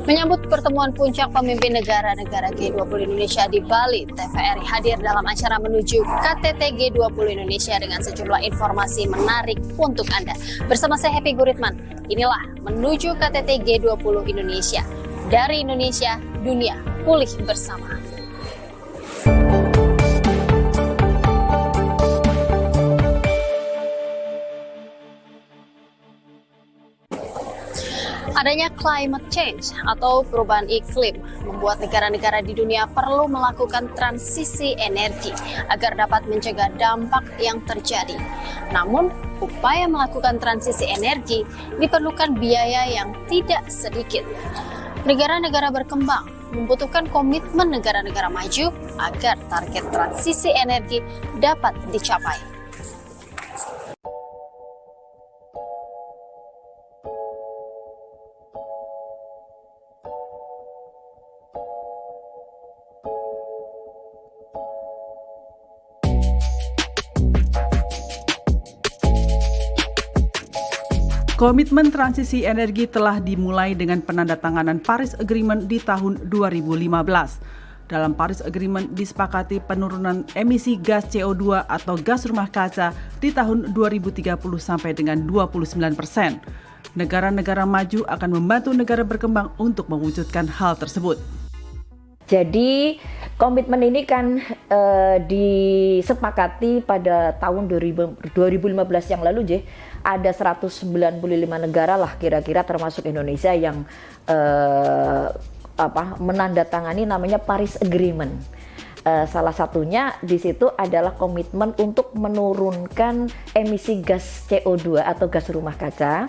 Menyambut pertemuan puncak pemimpin negara-negara G20 Indonesia di Bali, TVRI hadir dalam acara menuju KTT G20 Indonesia dengan sejumlah informasi menarik untuk Anda. Bersama saya Happy Guritman, inilah menuju KTT G20 Indonesia. Dari Indonesia, dunia pulih bersama. Adanya climate change atau perubahan iklim membuat negara-negara di dunia perlu melakukan transisi energi agar dapat mencegah dampak yang terjadi. Namun, upaya melakukan transisi energi diperlukan biaya yang tidak sedikit. Negara-negara berkembang membutuhkan komitmen negara-negara maju agar target transisi energi dapat dicapai. Komitmen transisi energi telah dimulai dengan penandatanganan Paris Agreement di tahun 2015. Dalam Paris Agreement disepakati penurunan emisi gas CO2 atau gas rumah kaca di tahun 2030 sampai dengan 29%. Negara-negara maju akan membantu negara berkembang untuk mewujudkan hal tersebut. Jadi komitmen ini kan disepakati pada tahun 2015 yang lalu, ada 195 negara lah kira-kira termasuk Indonesia yang menandatangani namanya Paris Agreement. Salah satunya di situ adalah komitmen untuk menurunkan emisi gas CO2 atau gas rumah kaca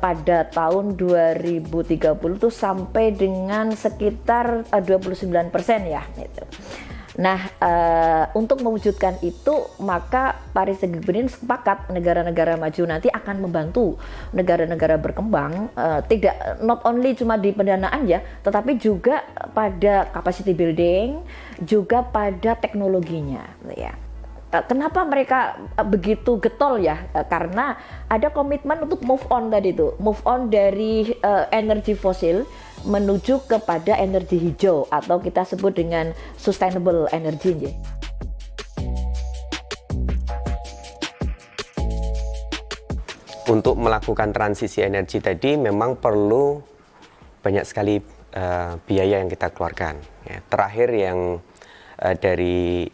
pada tahun 2030 itu sampai dengan sekitar 29% ya. Gitu. Nah, untuk mewujudkan itu maka Paris Agreement sepakat negara-negara maju nanti akan membantu negara-negara berkembang tidak not only cuma di pendanaan ya, tetapi juga pada capacity building, juga pada teknologinya ya. Kenapa mereka begitu getol ya? Karena ada komitmen untuk move on tadi itu, move on dari energi fosil menuju kepada energi hijau atau kita sebut dengan sustainable energy. Untuk melakukan transisi energi tadi memang perlu banyak sekali biaya yang kita keluarkan. Ya, terakhir yang dari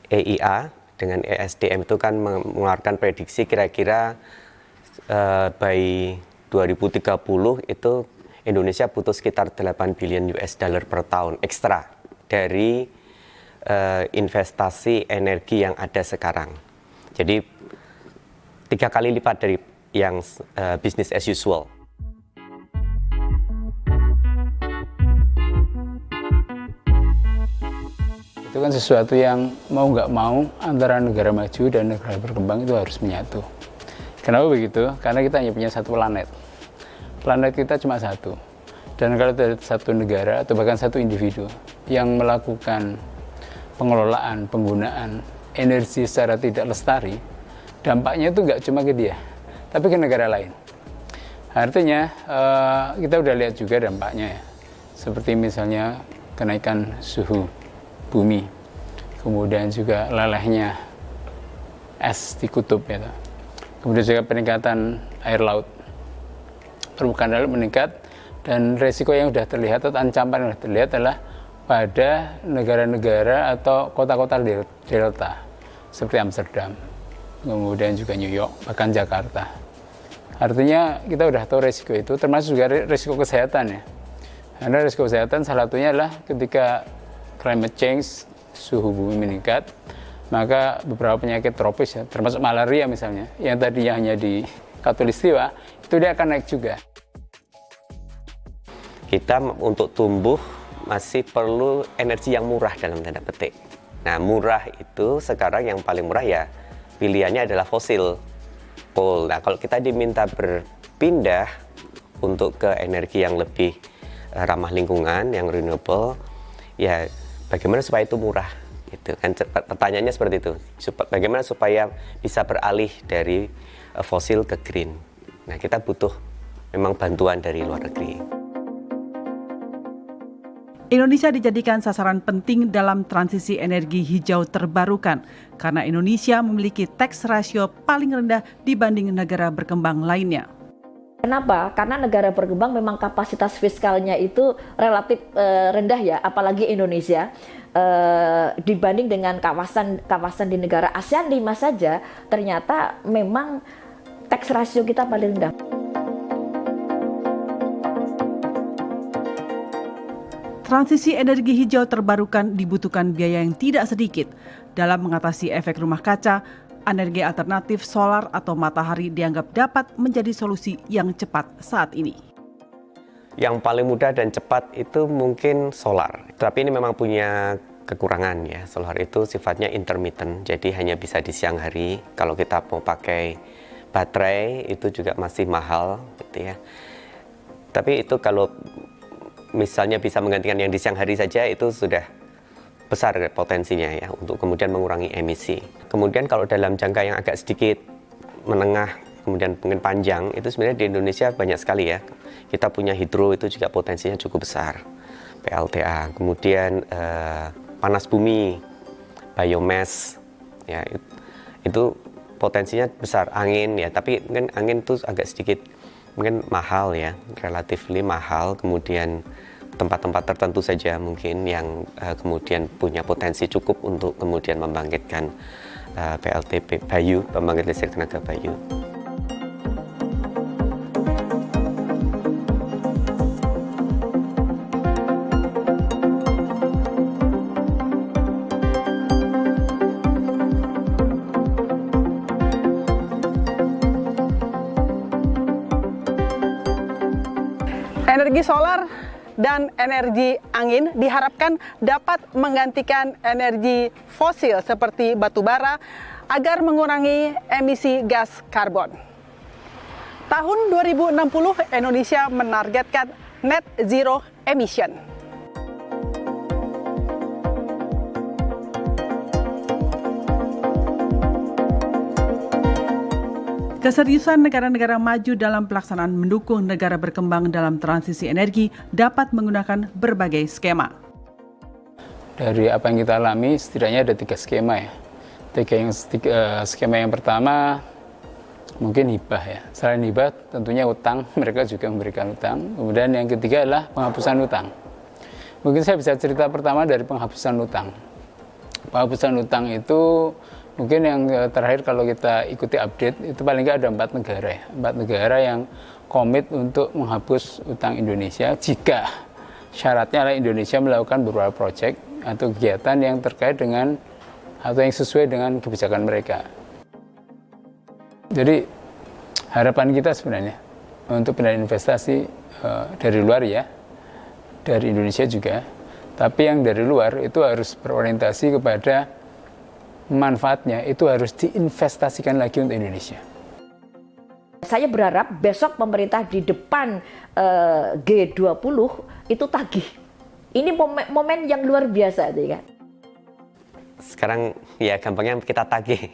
EIA dengan ESDM itu kan mengeluarkan prediksi kira-kira by 2030 itu Indonesia butuh sekitar 8 billion US dollar per tahun ekstra dari investasi energi yang ada sekarang. Jadi 3 kali lipat dari yang business as usual. Itu kan sesuatu yang mau nggak mau antara negara maju dan negara berkembang itu harus menyatu. Kenapa begitu? Karena kita hanya punya satu planet. Planet kita cuma satu. Dan kalau ada satu negara atau bahkan satu individu yang melakukan pengelolaan, penggunaan energi secara tidak lestari, dampaknya itu nggak cuma ke dia, tapi ke negara lain. Artinya kita udah lihat juga dampaknya ya. Seperti misalnya kenaikan suhu bumi, kemudian juga lelehnya es di kutub ya. Kemudian juga peningkatan air laut, permukaan laut meningkat, dan resiko yang sudah terlihat atau ancaman yang sudah terlihat adalah pada negara-negara atau kota-kota delta seperti Amsterdam, kemudian juga New York, bahkan Jakarta. Artinya kita sudah tahu resiko itu, termasuk juga resiko kesehatan ya. Karena resiko kesehatan salah satunya adalah ketika climate change, suhu bumi meningkat, maka beberapa penyakit tropis ya, termasuk malaria misalnya, yang tadinya hanya di Khatulistiwa, itu dia akan naik juga. Kita untuk tumbuh masih perlu energi yang murah dalam tanda petik. Nah, murah itu sekarang yang paling murah ya pilihannya adalah fosil, coal. Nah, kalau kita diminta berpindah untuk ke energi yang lebih ramah lingkungan, yang renewable, ya bagaimana supaya itu murah? Gitu kan, pertanyaannya seperti itu. Bagaimana supaya bisa beralih dari fosil ke green? Nah, kita butuh memang bantuan dari luar negeri. Indonesia dijadikan sasaran penting dalam transisi energi hijau terbarukan karena Indonesia memiliki tax ratio paling rendah dibanding negara berkembang lainnya. Kenapa? Karena negara berkembang memang kapasitas fiskalnya itu relatif rendah ya, apalagi Indonesia dibanding dengan kawasan di negara ASEAN 5 saja, ternyata memang tax ratio kita paling rendah. Transisi energi hijau terbarukan dibutuhkan biaya yang tidak sedikit. Dalam mengatasi efek rumah kaca, energi alternatif solar atau matahari dianggap dapat menjadi solusi yang cepat saat ini. Yang paling mudah dan cepat itu mungkin solar. Tapi ini memang punya kekurangan ya. Solar itu sifatnya intermittent, jadi hanya bisa di siang hari. Kalau kita mau pakai baterai itu juga masih mahal gitu ya. Tapi itu kalau misalnya bisa menggantikan yang di siang hari saja, itu sudah besar potensinya ya untuk kemudian mengurangi emisi. Kemudian kalau dalam jangka yang agak sedikit menengah, kemudian mungkin panjang, itu sebenarnya di Indonesia banyak sekali ya. Kita punya hidro, itu juga potensinya cukup besar. PLTA, kemudian panas bumi, biomass, ya itu potensinya besar. Angin ya, tapi mungkin angin itu agak sedikit mungkin mahal ya, relatively mahal. Kemudian tempat-tempat tertentu saja mungkin yang kemudian punya potensi cukup untuk kemudian membangkitkan PLTP Bayu, pembangkit listrik tenaga Bayu. Energi solar dan energi angin diharapkan dapat menggantikan energi fosil seperti batu bara agar mengurangi emisi gas karbon. Tahun 2060 Indonesia menargetkan net zero emission. Keseriusan negara-negara maju dalam pelaksanaan mendukung negara berkembang dalam transisi energi dapat menggunakan berbagai skema. Dari apa yang kita alami, setidaknya ada 3 skema ya. Skema yang pertama mungkin hibah ya. Selain hibah tentunya utang, mereka juga memberikan utang. Kemudian yang ketiga adalah penghapusan utang. Mungkin saya bisa cerita pertama dari penghapusan utang. Penghapusan utang itu mungkin yang terakhir kalau kita ikuti update itu paling nggak ada 4 negara ya. 4 negara yang komit untuk menghapus utang Indonesia jika syaratnya adalah Indonesia melakukan beberapa proyek atau kegiatan yang terkait dengan atau yang sesuai dengan kebijakan mereka. Jadi harapan kita sebenarnya untuk pindahan investasi dari luar ya, dari Indonesia juga, tapi yang dari luar itu harus berorientasi kepada manfaatnya itu harus diinvestasikan lagi untuk Indonesia. Saya berharap besok pemerintah di depan G20 itu tagih. Ini momen yang luar biasa, kan? Sekarang ya gampangnya kita tagih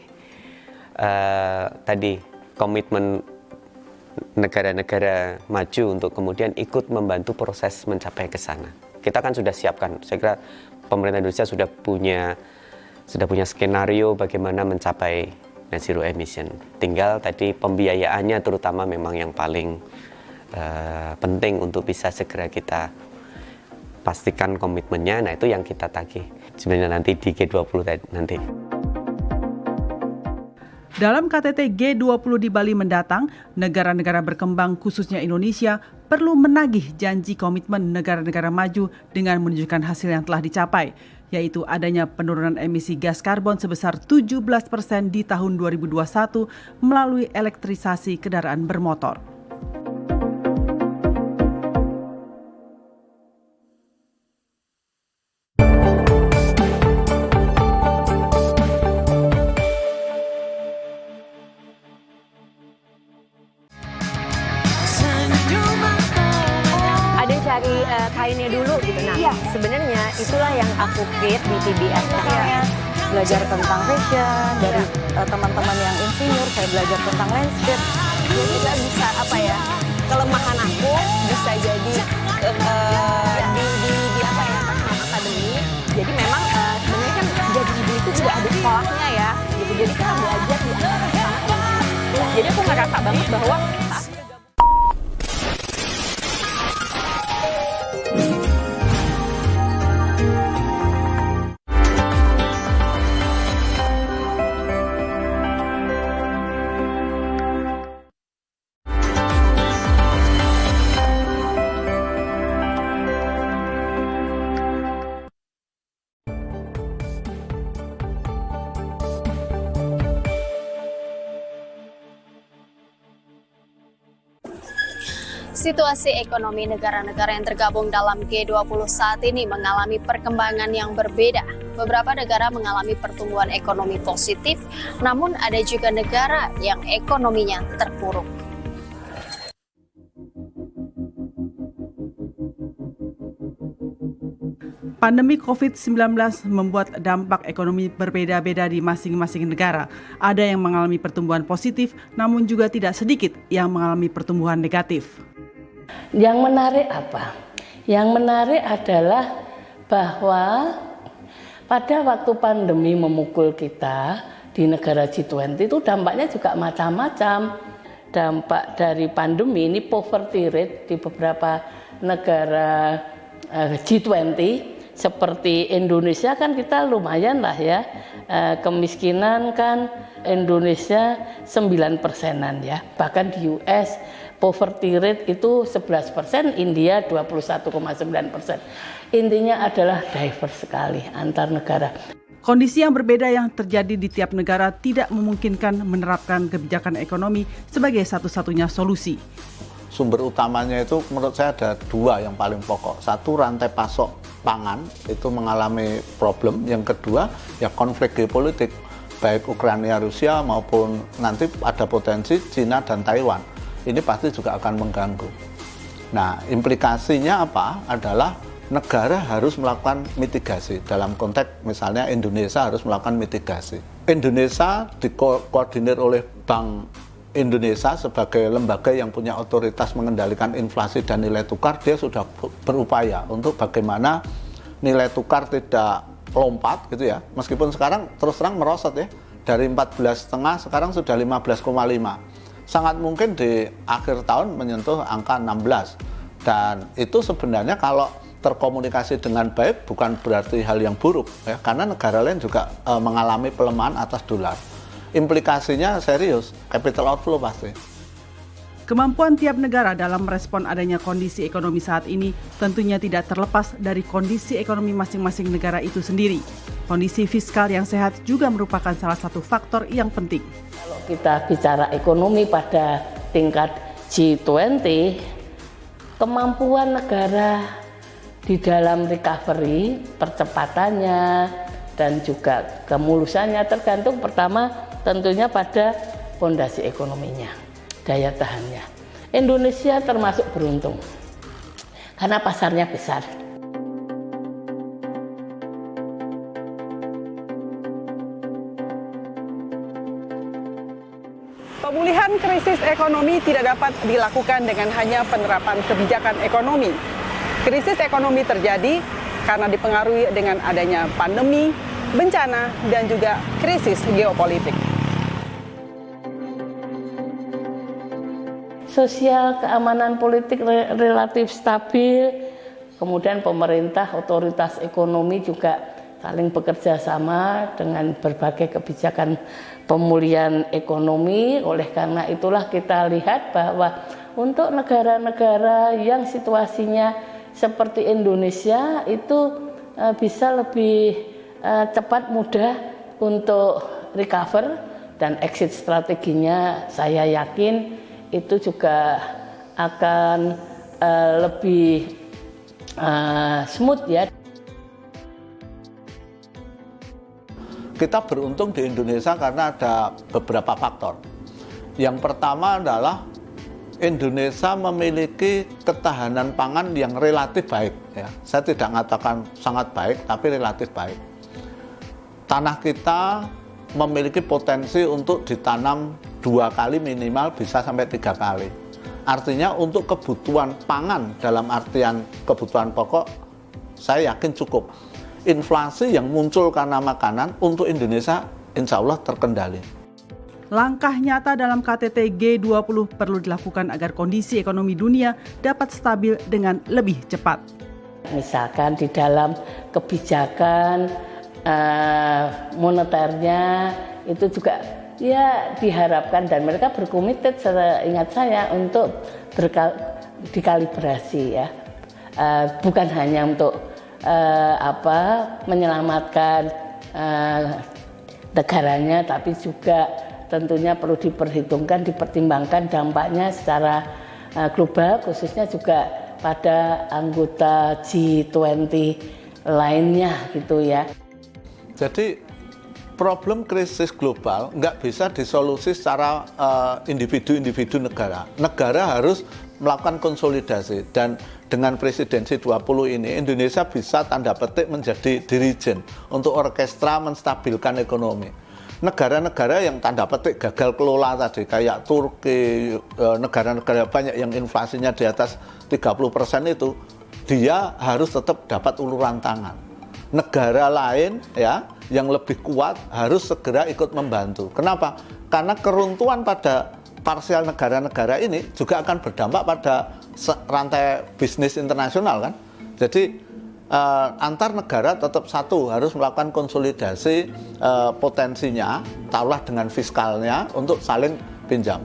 tadi komitmen negara-negara maju untuk kemudian ikut membantu proses mencapai ke sana. Kita kan sudah siapkan, saya kira pemerintah Indonesia sudah punya skenario bagaimana mencapai net zero emission. Tinggal tadi pembiayaannya terutama memang yang paling penting untuk bisa segera kita pastikan komitmennya. Nah itu yang kita tagih sebenarnya nanti di G20 nanti. Dalam KTT G20 di Bali mendatang, negara-negara berkembang khususnya Indonesia perlu menagih janji komitmen negara-negara maju dengan menunjukkan hasil yang telah dicapai, yaitu adanya penurunan emisi gas karbon sebesar 17% di tahun 2021 melalui elektrisasi kendaraan bermotor. Cari kainnya dulu gitu. Nah, sebenarnya itulah yang aku create di TBS. Belajar tentang fashion dari teman-teman yang insinyur, saya belajar tentang landscape. Jadi juga bisa apa ya? Kelemahan aku bisa jadi di apa ya? kerasa banget bahwa Situasi ekonomi negara-negara yang tergabung dalam G20 saat ini mengalami perkembangan yang berbeda. Beberapa negara mengalami pertumbuhan ekonomi positif, namun ada juga negara yang ekonominya terpuruk. Pandemi COVID-19 membuat dampak ekonomi berbeda-beda di masing-masing negara. Ada yang mengalami pertumbuhan positif, namun juga tidak sedikit yang mengalami pertumbuhan negatif. Yang menarik apa? Yang menarik adalah bahwa pada waktu pandemi memukul kita di negara G20 itu dampaknya juga macam-macam. Dampak dari pandemi ini poverty rate di beberapa negara G20 seperti Indonesia kan kita lumayan lah ya, kemiskinan kan Indonesia 9%-an ya, bahkan di US poverty rate itu 11%, India 21,9%. Intinya adalah diverse sekali antar negara. Kondisi yang berbeda yang terjadi di tiap negara tidak memungkinkan menerapkan kebijakan ekonomi sebagai satu-satunya solusi. Sumber utamanya itu menurut saya ada dua yang paling pokok. Satu, rantai pasok pangan itu mengalami problem. Yang kedua, ya konflik geopolitik, baik Ukraina Rusia maupun nanti ada potensi Cina dan Taiwan. Ini pasti juga akan mengganggu. Nah, implikasinya apa? Adalah negara harus melakukan mitigasi. Dalam konteks misalnya Indonesia harus melakukan mitigasi. Indonesia dikoordinir oleh Bank Indonesia sebagai lembaga yang punya otoritas mengendalikan inflasi dan nilai tukar. Dia sudah berupaya untuk bagaimana nilai tukar tidak lompat gitu ya. Meskipun sekarang terus terang merosot ya. Dari 14,5 sekarang sudah 15,5. Sangat mungkin di akhir tahun menyentuh angka 16. Dan itu sebenarnya kalau terkomunikasi dengan baik bukan berarti hal yang buruk ya, karena negara lain juga mengalami pelemahan atas dolar. Implikasinya serius, capital outflow pasti. Kemampuan tiap negara dalam merespon adanya kondisi ekonomi saat ini tentunya tidak terlepas dari kondisi ekonomi masing-masing negara itu sendiri. Kondisi fiskal yang sehat juga merupakan salah satu faktor yang penting. Kalau kita bicara ekonomi pada tingkat G20, kemampuan negara di dalam recovery, percepatannya, dan juga kemulusannya tergantung pertama tentunya pada fondasi ekonominya, daya tahannya. Indonesia termasuk beruntung karena pasarnya besar. Pemulihan krisis ekonomi tidak dapat dilakukan dengan hanya penerapan kebijakan ekonomi. Krisis ekonomi terjadi karena dipengaruhi dengan adanya pandemi, bencana, dan juga krisis geopolitik. Sosial keamanan politik relatif stabil, kemudian pemerintah, otoritas ekonomi juga saling bekerja sama dengan berbagai kebijakan pemulihan ekonomi. Oleh karena itulah kita lihat bahwa untuk negara-negara yang situasinya seperti Indonesia itu bisa lebih cepat mudah untuk recover, dan exit strateginya saya yakin itu juga akan lebih smooth ya. Kita beruntung di Indonesia karena ada beberapa faktor. Yang pertama adalah Indonesia memiliki ketahanan pangan yang relatif baik. Ya. Saya tidak mengatakan sangat baik, tapi relatif baik. Tanah kita memiliki potensi untuk ditanam 2 kali minimal, bisa sampai 3 kali. Artinya untuk kebutuhan pangan dalam artian kebutuhan pokok, saya yakin cukup. Inflasi yang muncul karena makanan untuk Indonesia insya Allah terkendali. Langkah nyata dalam KTT G20 perlu dilakukan agar kondisi ekonomi dunia dapat stabil dengan lebih cepat. Misalkan di dalam kebijakan moneternya itu juga ya diharapkan dan mereka berkomitmen, ingat saya, untuk dikalibrasi ya, bukan hanya untuk menyelamatkan negaranya, tapi juga tentunya perlu dipertimbangkan dampaknya secara global, khususnya juga pada anggota G20 lainnya gitu ya. Jadi problem krisis global nggak bisa disolusi secara individu-individu negara. Negara harus melakukan konsolidasi, dan dengan presidensi 20 ini Indonesia bisa tanda petik menjadi dirijen untuk orkestra menstabilkan ekonomi. Negara-negara yang tanda petik gagal kelola tadi, kayak Turki, negara-negara banyak yang inflasinya di atas 30% itu, dia harus tetap dapat uluran tangan. Negara lain ya yang lebih kuat harus segera ikut membantu. Kenapa? Karena keruntuhan pada parsial negara-negara ini juga akan berdampak pada rantai bisnis internasional kan. Jadi antar negara tetap satu harus melakukan konsolidasi potensinya, taruhlah dengan fiskalnya untuk saling pinjam.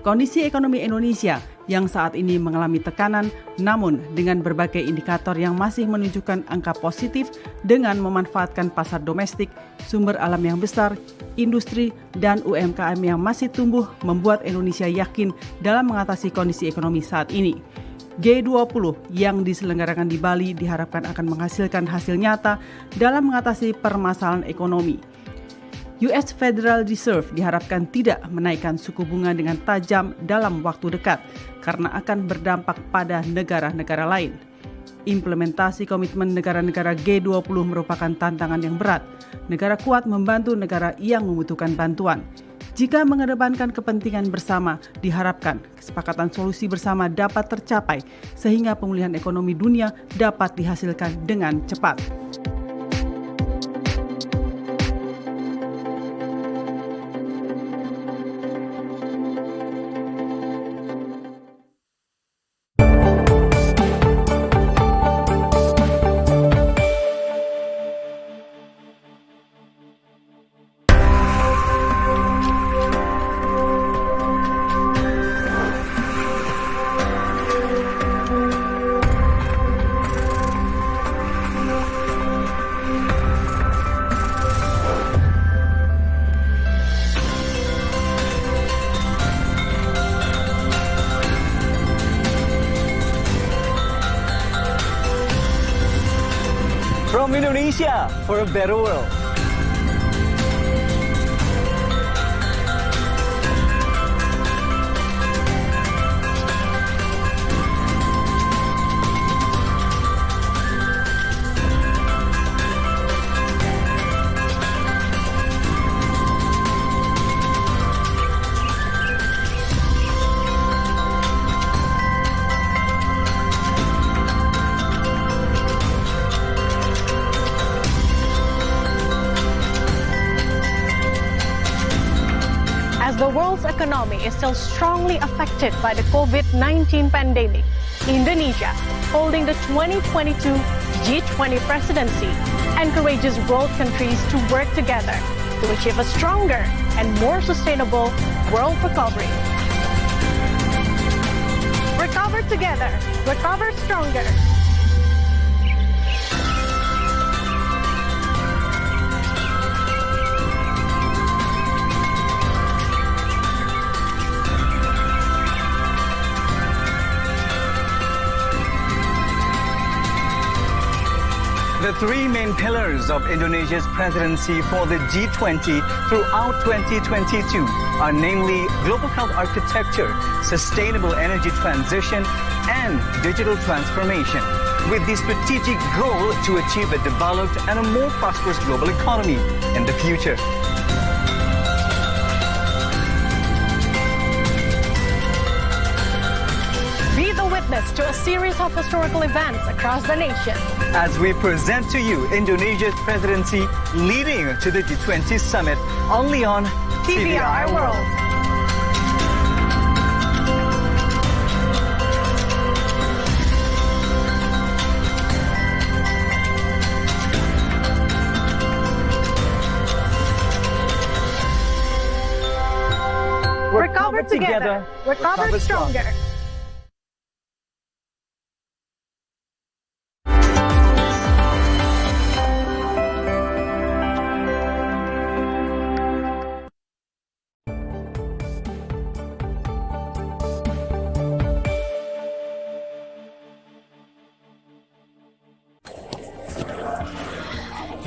Kondisi ekonomi Indonesia yang saat ini mengalami tekanan, namun dengan berbagai indikator yang masih menunjukkan angka positif dengan memanfaatkan pasar domestik, sumber alam yang besar, industri, dan UMKM yang masih tumbuh membuat Indonesia yakin dalam mengatasi kondisi ekonomi saat ini. G20 yang diselenggarakan di Bali diharapkan akan menghasilkan hasil nyata dalam mengatasi permasalahan ekonomi. US Federal Reserve diharapkan tidak menaikkan suku bunga dengan tajam dalam waktu dekat karena akan berdampak pada negara-negara lain. Implementasi komitmen negara-negara G20 merupakan tantangan yang berat. Negara kuat membantu negara yang membutuhkan bantuan. Jika mengedepankan kepentingan bersama, diharapkan kesepakatan solusi bersama dapat tercapai sehingga pemulihan ekonomi dunia dapat dihasilkan dengan cepat. From Indonesia for a better world. The world's economy is still strongly affected by the COVID-19 pandemic. Indonesia, holding the 2022 G20 presidency, encourages world countries to work together to achieve a stronger and more sustainable world recovery. Recover together, recover stronger. The three main pillars of Indonesia's presidency for the G20 throughout 2022 are namely global health architecture, sustainable energy transition, and digital transformation, with the strategic goal to achieve a developed and a more prosperous global economy in the future. Be the witness to a series of historical events across the nation. As we present to you Indonesia's presidency leading to the G20 summit, only on TVR World. We're covered together. We're covered stronger.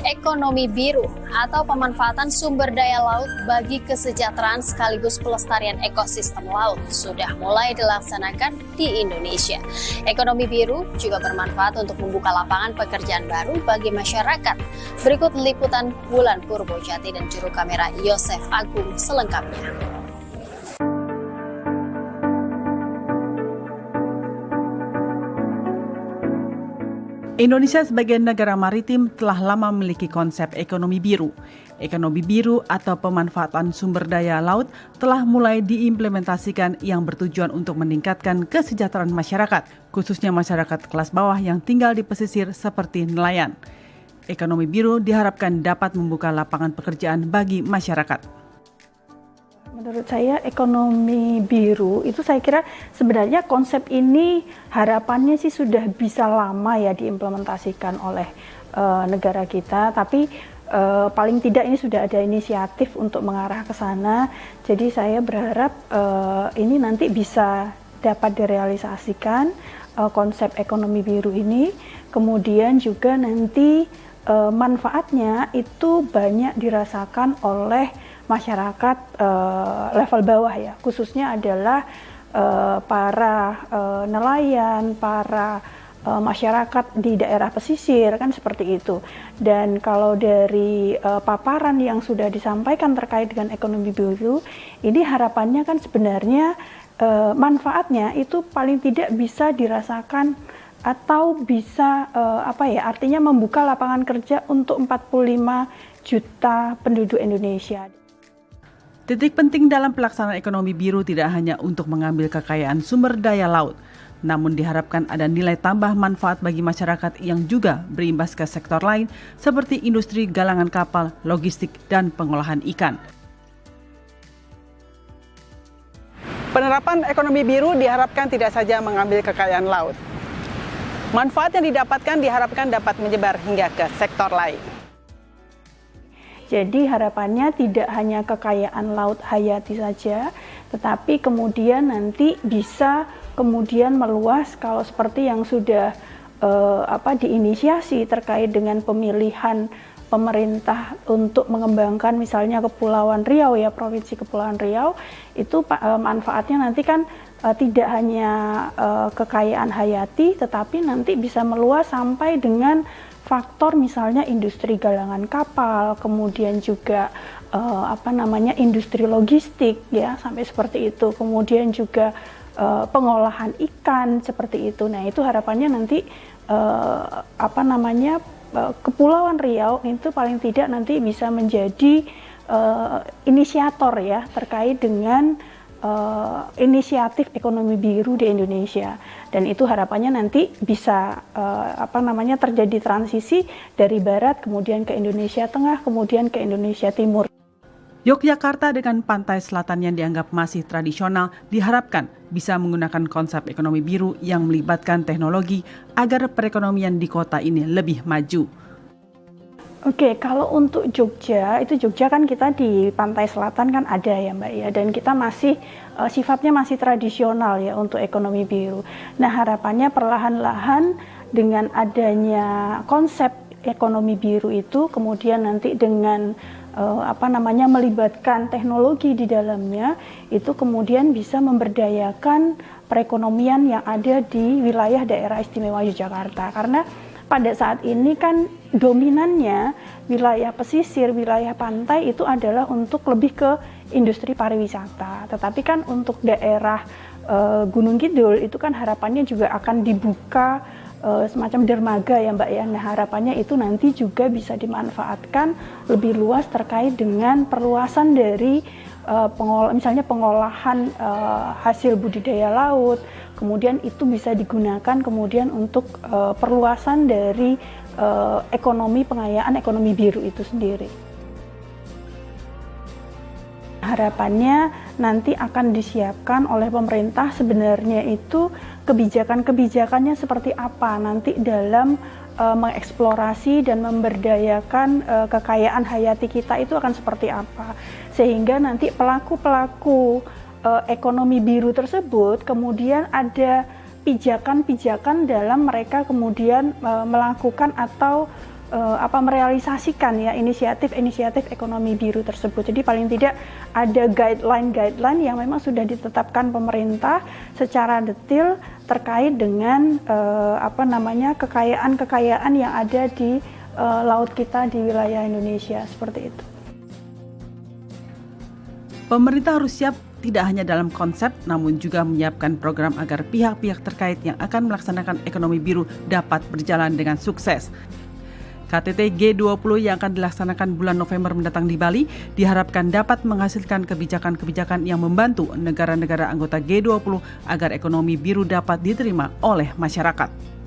Ekonomi biru atau pemanfaatan sumber daya laut bagi kesejahteraan sekaligus pelestarian ekosistem laut sudah mulai dilaksanakan di Indonesia. Ekonomi biru juga bermanfaat untuk membuka lapangan pekerjaan baru bagi masyarakat. Berikut liputan Wulan Purbojati dan juru kamera Yosef Agung selengkapnya. Indonesia sebagai negara maritim telah lama memiliki konsep ekonomi biru. Ekonomi biru atau pemanfaatan sumber daya laut telah mulai diimplementasikan yang bertujuan untuk meningkatkan kesejahteraan masyarakat, khususnya masyarakat kelas bawah yang tinggal di pesisir seperti nelayan. Ekonomi biru diharapkan dapat membuka lapangan pekerjaan bagi masyarakat. Menurut saya ekonomi biru itu saya kira sebenarnya konsep ini harapannya sih sudah bisa lama ya diimplementasikan oleh negara kita, tapi paling tidak ini sudah ada inisiatif untuk mengarah ke sana. Jadi saya berharap ini nanti bisa dapat direalisasikan konsep ekonomi biru ini, kemudian juga nanti manfaatnya itu banyak dirasakan oleh masyarakat level bawah ya, khususnya adalah para nelayan, para masyarakat di daerah pesisir kan seperti itu. Dan kalau dari paparan yang sudah disampaikan terkait dengan ekonomi biru, ini harapannya kan sebenarnya manfaatnya itu paling tidak bisa dirasakan atau bisa artinya membuka lapangan kerja untuk 45 juta penduduk Indonesia. Titik penting dalam pelaksanaan ekonomi biru tidak hanya untuk mengambil kekayaan sumber daya laut, namun diharapkan ada nilai tambah manfaat bagi masyarakat yang juga berimbas ke sektor lain seperti industri galangan kapal, logistik, dan pengolahan ikan. Penerapan ekonomi biru diharapkan tidak saja mengambil kekayaan laut. Manfaat yang didapatkan diharapkan dapat menyebar hingga ke sektor lain. Jadi harapannya tidak hanya kekayaan laut hayati saja, tetapi kemudian nanti bisa kemudian meluas kalau seperti yang sudah diinisiasi terkait dengan pemilihan pemerintah untuk mengembangkan misalnya Kepulauan Riau ya, Provinsi Kepulauan Riau, itu manfaatnya nanti kan tidak hanya kekayaan hayati, tetapi nanti bisa meluas sampai dengan faktor misalnya industri galangan kapal, kemudian juga industri logistik ya sampai seperti itu, kemudian juga pengolahan ikan seperti itu. Nah itu harapannya nanti Kepulauan Riau itu paling tidak nanti bisa menjadi inisiator ya terkait dengan inisiatif ekonomi biru di Indonesia, dan itu harapannya nanti bisa terjadi transisi dari barat kemudian ke Indonesia Tengah kemudian ke Indonesia Timur. Yogyakarta dengan pantai selatan yang dianggap masih tradisional diharapkan bisa menggunakan konsep ekonomi biru yang melibatkan teknologi agar perekonomian di kota ini lebih maju. Oke, kalau untuk Jogja, itu Jogja kan kita di pantai selatan kan ada ya Mbak ya, dan kita masih sifatnya masih tradisional ya untuk ekonomi biru. Nah harapannya perlahan-lahan dengan adanya konsep ekonomi biru itu, kemudian nanti dengan melibatkan teknologi di dalamnya, itu kemudian bisa memberdayakan perekonomian yang ada di wilayah daerah istimewa Yogyakarta. Karena pada saat ini kan dominannya wilayah pesisir, wilayah pantai itu adalah untuk lebih ke industri pariwisata. Tetapi kan untuk daerah Gunung Kidul itu kan harapannya juga akan dibuka semacam dermaga ya Mbak ya. Nah harapannya itu nanti juga bisa dimanfaatkan lebih luas terkait dengan perluasan dari misalnya pengolahan hasil budidaya laut, kemudian itu bisa digunakan kemudian untuk perluasan dari pengayaan ekonomi biru itu sendiri. Harapannya nanti akan disiapkan oleh pemerintah sebenarnya itu kebijakan-kebijakannya seperti apa nanti dalam mengeksplorasi dan memberdayakan kekayaan hayati kita itu akan seperti apa, sehingga nanti pelaku-pelaku ekonomi biru tersebut kemudian ada pijakan-pijakan dalam mereka kemudian melakukan atau merealisasikan ya inisiatif-inisiatif ekonomi biru tersebut. Jadi paling tidak ada guideline yang memang sudah ditetapkan pemerintah secara detail terkait dengan kekayaan yang ada di laut kita di wilayah Indonesia seperti itu. Pemerintah harus siap tidak hanya dalam konsep, namun juga menyiapkan program agar pihak-pihak terkait yang akan melaksanakan ekonomi biru dapat berjalan dengan sukses. KTT G20 yang akan dilaksanakan bulan November mendatang di Bali diharapkan dapat menghasilkan kebijakan-kebijakan yang membantu negara-negara anggota G20 agar ekonomi biru dapat diterima oleh masyarakat.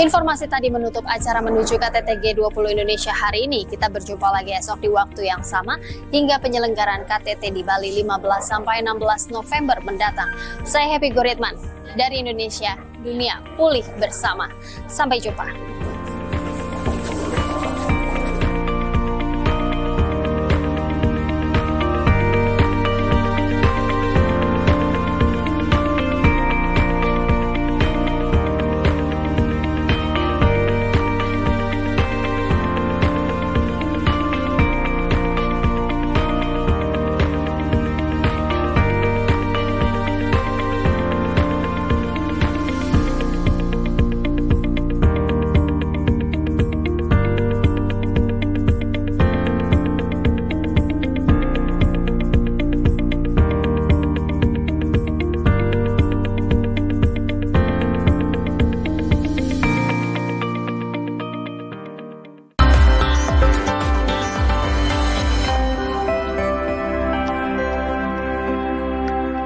Informasi tadi menutup acara menuju KTT G20 Indonesia hari ini. Kita berjumpa lagi esok di waktu yang sama hingga penyelenggaraan KTT di Bali 15 sampai 16 November mendatang. Saya Happy Goritman dari Indonesia, dunia pulih bersama. Sampai jumpa.